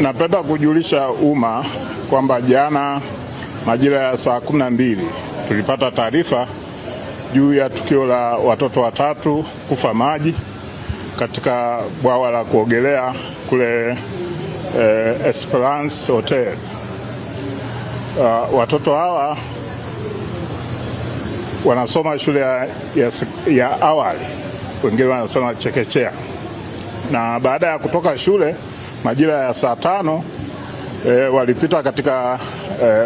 Napenda kujulisha umma kwamba jana majira ya saa 12 tulipata taarifa juu ya tukio la watoto watatu kufa maji katika bwawa la kuogelea kule Esperance Hotel. Watoto hawa wanasoma shule ya awali, wengine wanasoma chekechea, na baada ya kutoka shule majira ya saa 5 walipita katika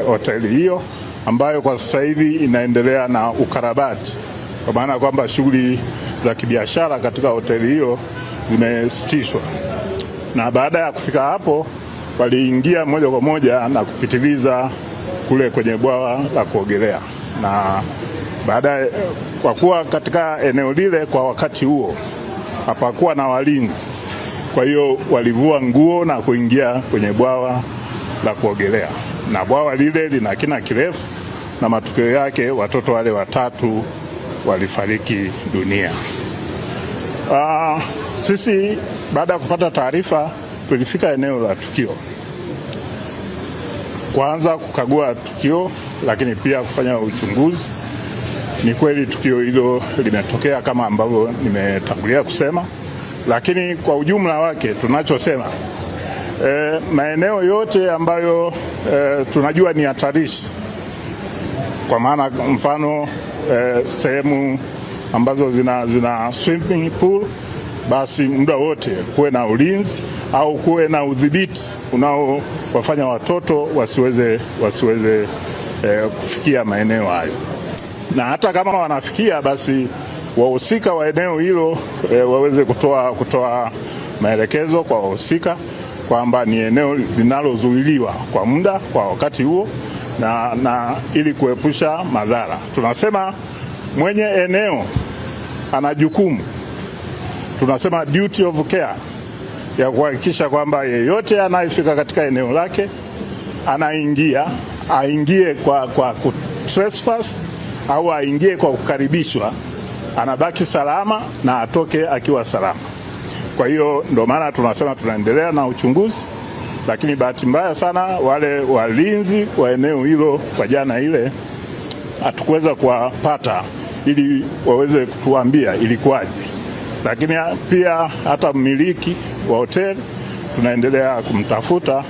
hoteli hiyo ambayo kwa sasa hivi inaendelea na ukarabati, kwa maana kwamba shughuli za kibiashara katika hoteli hiyo zimesitishwa. Na baada ya kufika hapo waliingia moja kwa moja na kupitiliza kule kwenye bwawa la kuogelea, na baadaye kwa kuwa katika eneo lile kwa wakati huo hapakuwa na walinzi, kwa hiyo walivua nguo na kuingia kwenye bwawa la kuogelea, na bwawa lile lina kina kirefu, na matokeo yake watoto wale watatu walifariki dunia. Sisi baada ya kupata taarifa tulifika eneo la tukio, kwanza kukagua tukio, lakini pia kufanya uchunguzi. Ni kweli tukio hilo limetokea kama ambavyo nimetangulia kusema, lakini kwa ujumla wake tunachosema maeneo yote ambayo tunajua ni hatarishi, kwa maana mfano sehemu ambazo zina swimming pool, basi muda wote kuwe na ulinzi au kuwe na udhibiti unaowafanya watoto wasiweze kufikia maeneo hayo, na hata kama wanafikia basi wahusika wa eneo hilo waweze kutoa maelekezo kwa wahusika kwamba ni eneo linalozuiliwa kwa muda kwa wakati huo, na ili kuepusha madhara. Tunasema mwenye eneo ana jukumu, tunasema duty of care, ya kuhakikisha kwamba yeyote anayefika katika eneo lake aingie kwa trespass au aingie kwa kukaribishwa, anabaki salama na atoke akiwa salama. Kwa hiyo ndio maana tunasema tunaendelea na uchunguzi, lakini bahati mbaya sana wale walinzi wa eneo hilo kwa jana ile hatukuweza kuwapata ili waweze kutuambia ilikuwaje, lakini pia hata mmiliki wa hoteli tunaendelea kumtafuta